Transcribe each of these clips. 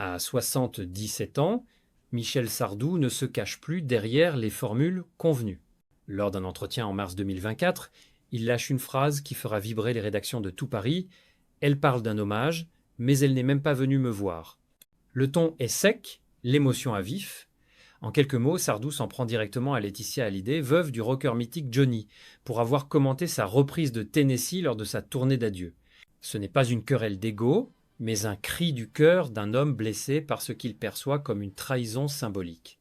À 77 ans, Michel Sardou ne se cache plus derrière les formules convenues. Lors d'un entretien en mars 2024, il lâche une phrase qui fera vibrer les rédactions de tout Paris. Elle parle d'un hommage, mais elle n'est même pas venue me voir. Le ton est sec, l'émotion à vif. En quelques mots, Sardou s'en prend directement à Laetitia Hallyday, veuve du rocker mythique Johnny, pour avoir commenté sa reprise de Tennessee lors de sa tournée d'adieu. Ce n'est pas une querelle d'ego, mais un cri du cœur d'un homme blessé par ce qu'il perçoit comme une trahison symbolique.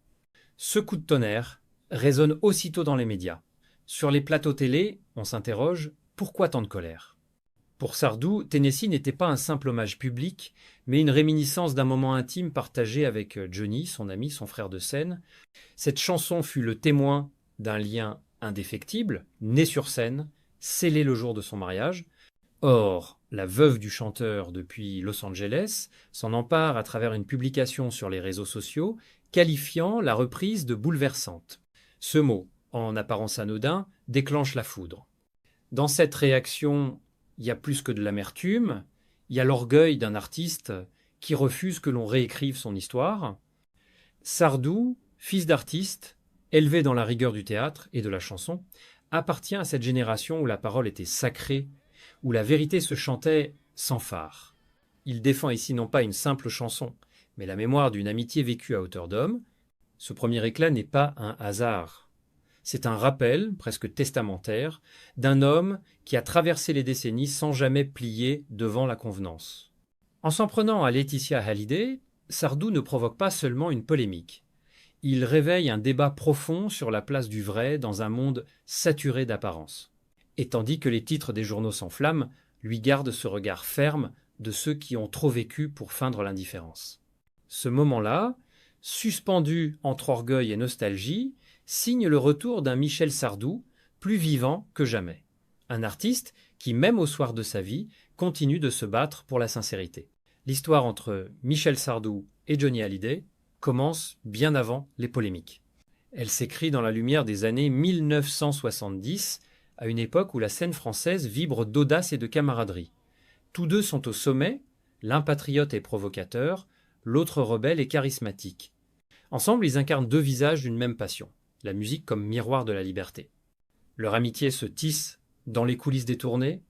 Ce coup de tonnerre résonne aussitôt dans les médias. Sur les plateaux télé, on s'interroge, pourquoi tant de colère ? Pour Sardou, Tennessee n'était pas un simple hommage public, mais une réminiscence d'un moment intime partagé avec Johnny, son ami, son frère de scène. Cette chanson fut le témoin d'un lien indéfectible, né sur scène, scellé le jour de son mariage. Or, la veuve du chanteur depuis Los Angeles s'en empare à travers une publication sur les réseaux sociaux, qualifiant la reprise de bouleversante. Ce mot, en apparence anodin, déclenche la foudre. Dans cette réaction, il y a plus que de l'amertume, il y a l'orgueil d'un artiste qui refuse que l'on réécrive son histoire. Sardou, fils d'artiste, élevé dans la rigueur du théâtre et de la chanson, appartient à cette génération où la parole était sacrée, où la vérité se chantait sans phare. Il défend ici non pas une simple chanson, mais la mémoire d'une amitié vécue à hauteur d'homme. Ce premier éclat n'est pas un hasard. C'est un rappel, presque testamentaire, d'un homme qui a traversé les décennies sans jamais plier devant la convenance. En s'en prenant à Laetitia Hallyday, Sardou ne provoque pas seulement une polémique. Il réveille un débat profond sur la place du vrai dans un monde saturé d'apparence. Et tandis que les titres des journaux s'enflamment, lui gardent ce regard ferme de ceux qui ont trop vécu pour feindre l'indifférence. Ce moment-là, suspendu entre orgueil et nostalgie, signe le retour d'un Michel Sardou, plus vivant que jamais. Un artiste qui, même au soir de sa vie, continue de se battre pour la sincérité. L'histoire entre Michel Sardou et Johnny Hallyday commence bien avant les polémiques. Elle s'écrit dans la lumière des années 1970, à une époque où la scène française vibre d'audace et de camaraderie. Tous deux sont au sommet, l'un patriote et provocateur, l'autre rebelle et charismatique. Ensemble, ils incarnent deux visages d'une même passion, la musique comme miroir de la liberté. Leur amitié se tisse dans les coulisses des tournées,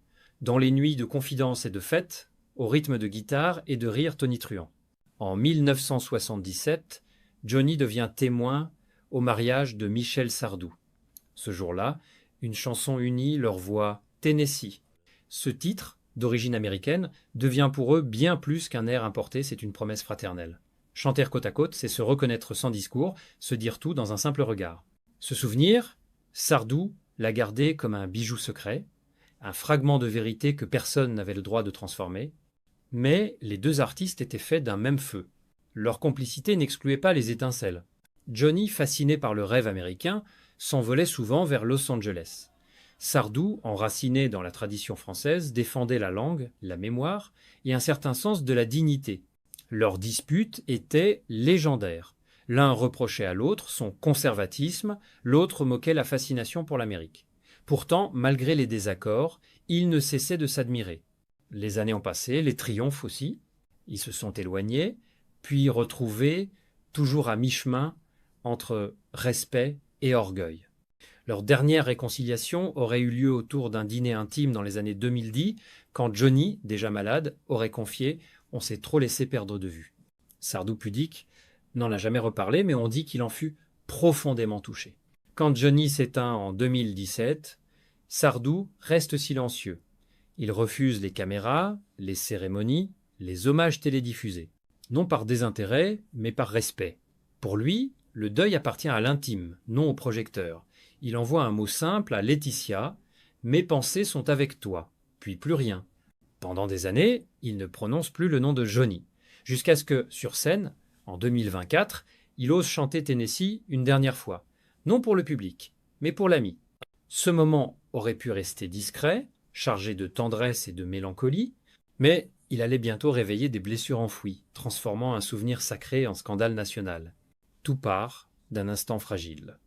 dans les nuits de confidences et de fêtes, au rythme de guitare et de rires tonitruants. En 1977, Johnny devient témoin au mariage de Michel Sardou. Ce jour-là, une chanson unit leur voix Tennessee. Ce titre, d'origine américaine, devient pour eux bien plus qu'un air importé, c'est une promesse fraternelle. Chanter côte à côte, c'est se reconnaître sans discours, se dire tout dans un simple regard. Ce souvenir, Sardou l'a gardé comme un bijou secret, un fragment de vérité que personne n'avait le droit de transformer. Mais les deux artistes étaient faits d'un même feu. Leur complicité n'excluait pas les étincelles. Johnny, fasciné par le rêve américain, s'envolait souvent vers Los Angeles. Sardou, enraciné dans la tradition française, défendait la langue, la mémoire et un certain sens de la dignité. Leur dispute était légendaire. L'un reprochait à l'autre son conservatisme, l'autre moquait la fascination pour l'Amérique. Pourtant, malgré les désaccords, ils ne cessaient de s'admirer. Les années ont passé, les triomphes aussi. Ils se sont éloignés, puis retrouvés, toujours à mi-chemin, entre respect et orgueil. Leur dernière réconciliation aurait eu lieu autour d'un dîner intime dans les années 2010, quand Johnny, déjà malade, aurait confié « On s'est trop laissé perdre de vue ». Sardou pudique n'en a jamais reparlé, mais on dit qu'il en fut profondément touché. Quand Johnny s'éteint en 2017, Sardou reste silencieux. Il refuse les caméras, les cérémonies, les hommages télédiffusés. Non par désintérêt, mais par respect. Pour lui, le deuil appartient à l'intime, non au projecteur. Il envoie un mot simple à Laetitia « Mes pensées sont avec toi », puis plus rien. Pendant des années, il ne prononce plus le nom de Johnny, jusqu'à ce que, sur scène, en 2024, il ose chanter Tennessee une dernière fois. Non pour le public, mais pour l'ami. Ce moment aurait pu rester discret, chargé de tendresse et de mélancolie, mais il allait bientôt réveiller des blessures enfouies, transformant un souvenir sacré en scandale national. Tout part d'un instant fragile.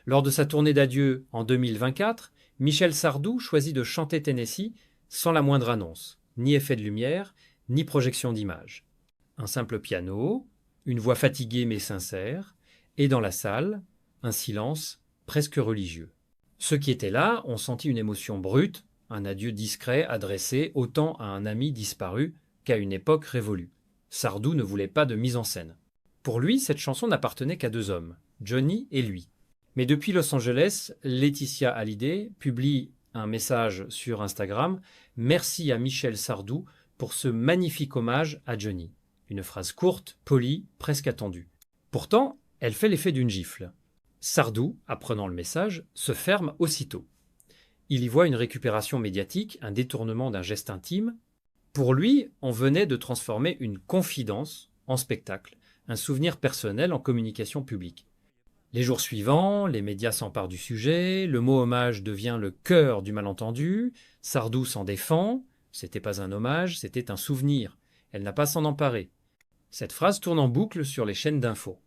Lors de sa tournée d'adieu en 2024, Michel Sardou choisit de chanter Tennessee sans la moindre annonce, ni effet de lumière, ni projection d'image. Un simple piano, une voix fatiguée mais sincère, et dans la salle, un silence presque religieux. Ceux qui étaient là ont senti une émotion brute, un adieu discret adressé autant à un ami disparu qu'à une époque révolue. Sardou ne voulait pas de mise en scène. Pour lui, cette chanson n'appartenait qu'à deux hommes, Johnny et lui. Mais depuis Los Angeles, Laetitia Hallyday publie un message sur Instagram « Merci à Michel Sardou pour ce magnifique hommage à Johnny ». Une phrase courte, polie, presque attendue. Pourtant, elle fait l'effet d'une gifle. Sardou, apprenant le message, se ferme aussitôt. Il y voit une récupération médiatique, un détournement d'un geste intime. Pour lui, on venait de transformer une confidence en spectacle, un souvenir personnel en communication publique. Les jours suivants, les médias s'emparent du sujet, le mot hommage devient le cœur du malentendu, Sardou s'en défend, c'était pas un hommage, c'était un souvenir, elle n'a pas à s'en emparer. Cette phrase tourne en boucle sur les chaînes d'infos.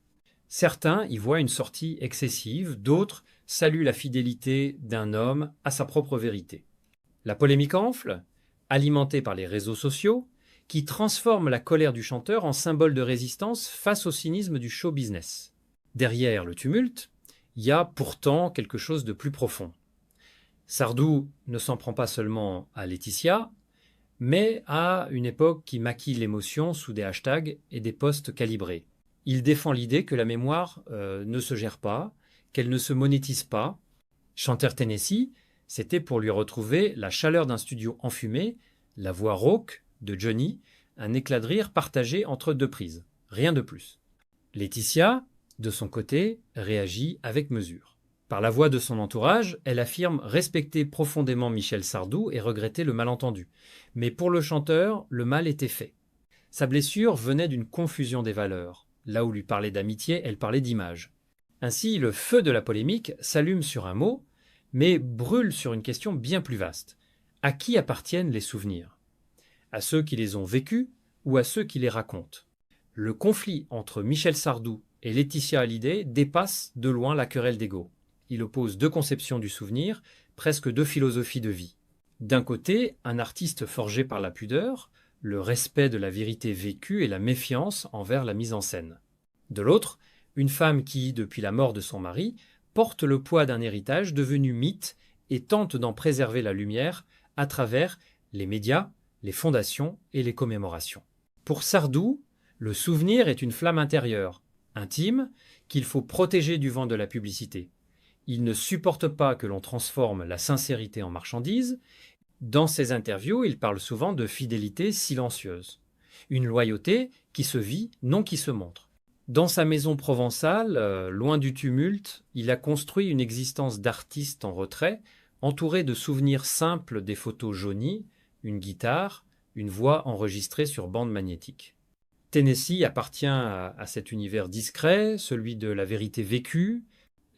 Certains y voient une sortie excessive, d'autres saluent la fidélité d'un homme à sa propre vérité. La polémique enfle, alimentée par les réseaux sociaux, qui transforment la colère du chanteur en symbole de résistance face au cynisme du show business. Derrière le tumulte, il y a pourtant quelque chose de plus profond. Sardou ne s'en prend pas seulement à Laetitia, mais à une époque qui maquille l'émotion sous des hashtags et des posts calibrés. Il défend l'idée que la mémoire ne se gère pas, qu'elle ne se monétise pas. Chanter Tennessee, c'était pour lui retrouver la chaleur d'un studio enfumé, la voix rauque de Johnny, un éclat de rire partagé entre deux prises. Rien de plus. Laetitia, de son côté, réagit avec mesure. Par la voix de son entourage, elle affirme respecter profondément Michel Sardou et regretter le malentendu. Mais pour le chanteur, le mal était fait. Sa blessure venait d'une confusion des valeurs. Là où lui parlait d'amitié, elle parlait d'image. Ainsi, le feu de la polémique s'allume sur un mot, mais brûle sur une question bien plus vaste. À qui appartiennent les souvenirs ? À ceux qui les ont vécus ou à ceux qui les racontent ? Le conflit entre Michel Sardou et Laetitia Hallyday dépasse de loin la querelle d'ego. Il oppose deux conceptions du souvenir, presque deux philosophies de vie. D'un côté, un artiste forgé par la pudeur, le respect de la vérité vécue et la méfiance envers la mise en scène. De l'autre, une femme qui, depuis la mort de son mari, porte le poids d'un héritage devenu mythe et tente d'en préserver la lumière à travers les médias, les fondations et les commémorations. Pour Sardou, le souvenir est une flamme intérieure, intime, qu'il faut protéger du vent de la publicité. Il ne supporte pas que l'on transforme la sincérité en marchandise. Dans ses interviews, il parle souvent de fidélité silencieuse. Une loyauté qui se vit, non qui se montre. Dans sa maison provençale, loin du tumulte, il a construit une existence d'artiste en retrait, entouré de souvenirs simples des photos jaunies, une guitare, une voix enregistrée sur bande magnétique. Tennessee appartient à cet univers discret, celui de la vérité vécue.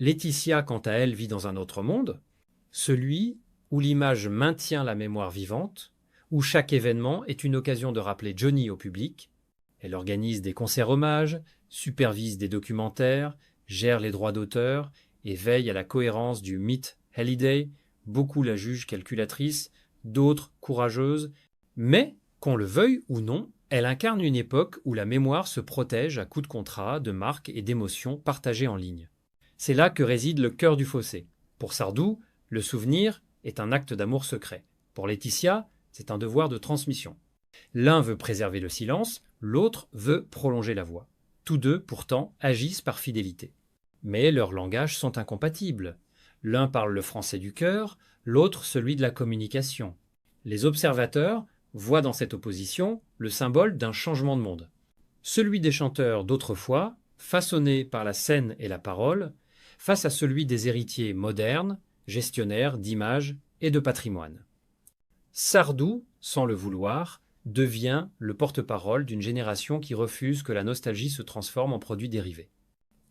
Laetitia, quant à elle, vit dans un autre monde, celui où l'image maintient la mémoire vivante, où chaque événement est une occasion de rappeler Johnny au public. Elle organise des concerts hommages, supervise des documentaires, gère les droits d'auteur et veille à la cohérence du mythe Hallyday. Beaucoup la jugent calculatrice, d'autres courageuse, mais, qu'on le veuille ou non, elle incarne une époque où la mémoire se protège à coups de contrats, de marques et d'émotions partagées en ligne. C'est là que réside le cœur du fossé. Pour Sardou, le souvenir est un acte d'amour secret. Pour Laetitia, c'est un devoir de transmission. L'un veut préserver le silence, l'autre veut prolonger la voix. Tous deux, pourtant, agissent par fidélité. Mais leurs langages sont incompatibles. L'un parle le français du cœur, l'autre celui de la communication. Les observateurs voient dans cette opposition le symbole d'un changement de monde. Celui des chanteurs d'autrefois, façonné par la scène et la parole, face à celui des héritiers modernes, gestionnaires d'images et de patrimoine. Sardou, sans le vouloir, devient le porte-parole d'une génération qui refuse que la nostalgie se transforme en produit dérivé.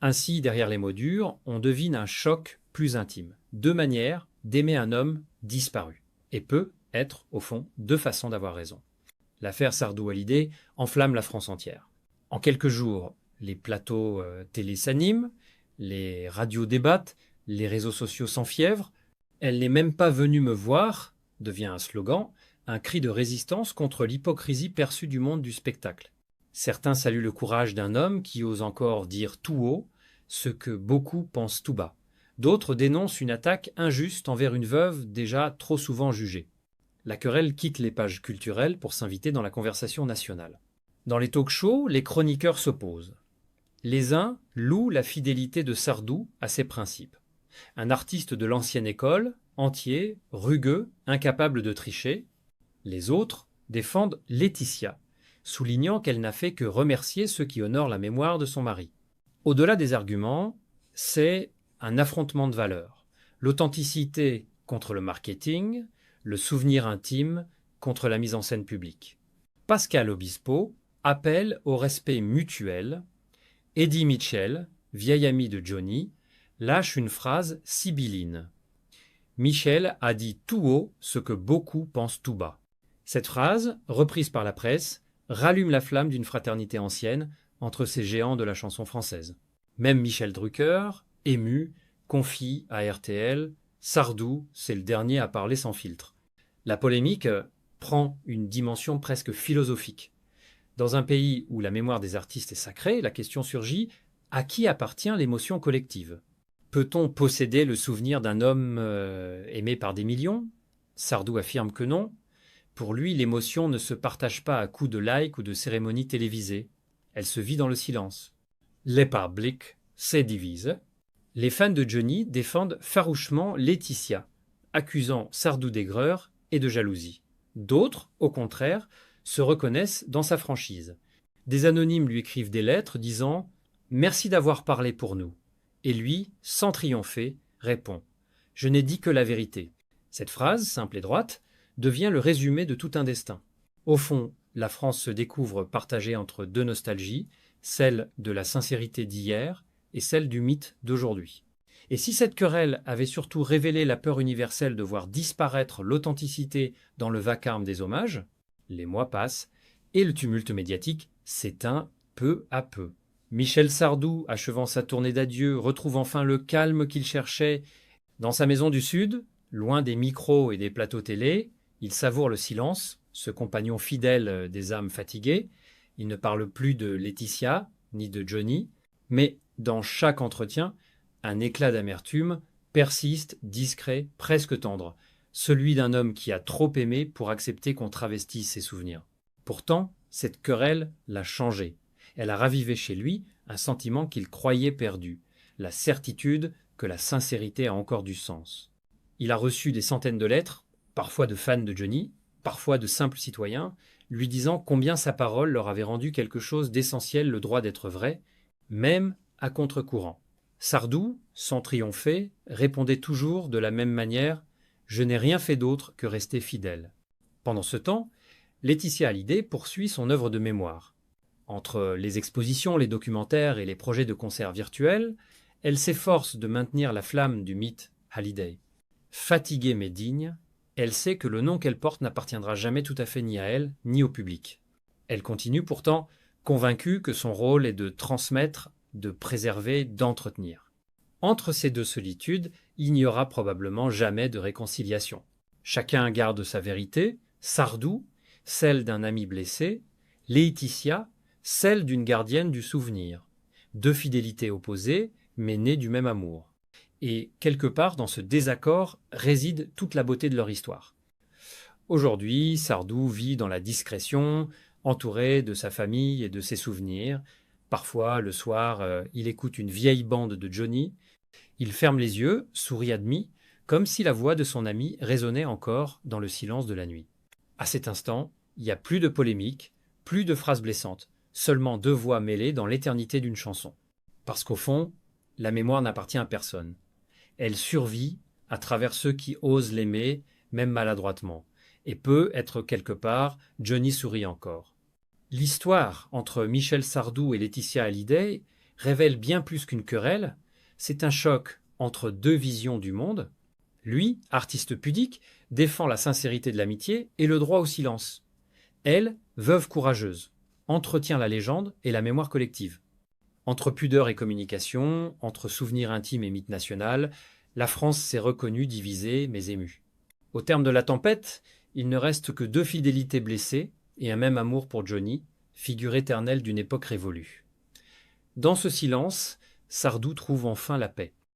Ainsi, derrière les mots durs, on devine un choc plus intime. Deux manières d'aimer un homme disparu. Et peut être, au fond, deux façons d'avoir raison. L'affaire Sardou-Hallyday enflamme la France entière. En quelques jours, les plateaux télé s'animent, les radios débattent, les réseaux sociaux s'enfièvrent. « Elle n'est même pas venue me voir » devient un slogan, un cri de résistance contre l'hypocrisie perçue du monde du spectacle. Certains saluent le courage d'un homme qui ose encore dire tout haut ce que beaucoup pensent tout bas. D'autres dénoncent une attaque injuste envers une veuve déjà trop souvent jugée. La querelle quitte les pages culturelles pour s'inviter dans la conversation nationale. Dans les talk-shows, les chroniqueurs s'opposent. Les uns louent la fidélité de Sardou à ses principes. Un artiste de l'ancienne école, entier, rugueux, incapable de tricher. Les autres défendent Laetitia, soulignant qu'elle n'a fait que remercier ceux qui honorent la mémoire de son mari. Au-delà des arguments, c'est un affrontement de valeurs. L'authenticité contre le marketing, le souvenir intime contre la mise en scène publique. Pascal Obispo appelle au respect mutuel. Eddie Mitchell, vieil ami de Johnny, lâche une phrase sibylline. Michel a dit tout haut ce que beaucoup pensent tout bas. Cette phrase, reprise par la presse, rallume la flamme d'une fraternité ancienne entre ces géants de la chanson française. Même Michel Drucker, ému, confie à RTL « Sardou, c'est le dernier à parler sans filtre ». La polémique prend une dimension presque philosophique. Dans un pays où la mémoire des artistes est sacrée, la question surgit : à qui appartient l'émotion collective ? Peut-on posséder le souvenir d'un homme aimé par des millions ? Sardou affirme que non. Pour lui, l'émotion ne se partage pas à coups de likes ou de cérémonies télévisées. Elle se vit dans le silence. Les publics se divisent. Les fans de Johnny défendent farouchement Laetitia, accusant Sardou d'aigreur et de jalousie. D'autres, au contraire, se reconnaissent dans sa franchise. Des anonymes lui écrivent des lettres disant « Merci d'avoir parlé pour nous ». Et lui, sans triompher, répond « Je n'ai dit que la vérité ». Cette phrase, simple et droite, devient le résumé de tout un destin. Au fond, la France se découvre partagée entre deux nostalgies, celle de la sincérité d'hier et celle du mythe d'aujourd'hui. Et si cette querelle avait surtout révélé la peur universelle de voir disparaître l'authenticité dans le vacarme des hommages, les mois passent et le tumulte médiatique s'éteint peu à peu. Michel Sardou, achevant sa tournée d'adieu, retrouve enfin le calme qu'il cherchait. Dans sa maison du Sud, loin des micros et des plateaux télé, il savoure le silence, ce compagnon fidèle des âmes fatiguées. Il ne parle plus de Laetitia, ni de Johnny, mais dans chaque entretien, un éclat d'amertume persiste, discret, presque tendre, celui d'un homme qui a trop aimé pour accepter qu'on travestisse ses souvenirs. Pourtant, cette querelle l'a changé. Elle a ravivé chez lui un sentiment qu'il croyait perdu, la certitude que la sincérité a encore du sens. Il a reçu des centaines de lettres, parfois de fans de Johnny, parfois de simples citoyens, lui disant combien sa parole leur avait rendu quelque chose d'essentiel, le droit d'être vrai, même à contre-courant. Sardou, sans triompher, répondait toujours de la même manière « Je n'ai rien fait d'autre que rester fidèle ». Pendant ce temps, Laetitia Hallyday poursuit son œuvre de mémoire. Entre les expositions, les documentaires et les projets de concerts virtuels, elle s'efforce de maintenir la flamme du mythe Hallyday. Fatiguée mais digne, elle sait que le nom qu'elle porte n'appartiendra jamais tout à fait ni à elle, ni au public. Elle continue pourtant, convaincue que son rôle est de transmettre, de préserver, d'entretenir. Entre ces deux solitudes, il n'y aura probablement jamais de réconciliation. Chacun garde sa vérité, Sardou, celle d'un ami blessé, Laetitia, celle d'une gardienne du souvenir. Deux fidélités opposées, mais nées du même amour. Et quelque part dans ce désaccord réside toute la beauté de leur histoire. Aujourd'hui, Sardou vit dans la discrétion, entouré de sa famille et de ses souvenirs. Parfois, le soir, il écoute une vieille bande de Johnny. Il ferme les yeux, sourit à demi, comme si la voix de son ami résonnait encore dans le silence de la nuit. À cet instant, il n'y a plus de polémique, plus de phrases blessantes, seulement deux voix mêlées dans l'éternité d'une chanson. Parce qu'au fond, la mémoire n'appartient à personne. Elle survit à travers ceux qui osent l'aimer, même maladroitement, et peut être quelque part Johnny sourit encore. L'histoire entre Michel Sardou et Laetitia Hallyday révèle bien plus qu'une querelle, c'est un choc entre deux visions du monde. Lui, artiste pudique, défend la sincérité de l'amitié et le droit au silence. Elle, veuve courageuse, entretient la légende et la mémoire collective. Entre pudeur et communication, entre souvenirs intimes et mythe national, la France s'est reconnue divisée mais émue. Au terme de la tempête, il ne reste que deux fidélités blessées et un même amour pour Johnny, figure éternelle d'une époque révolue. Dans ce silence, Sardou trouve enfin la paix.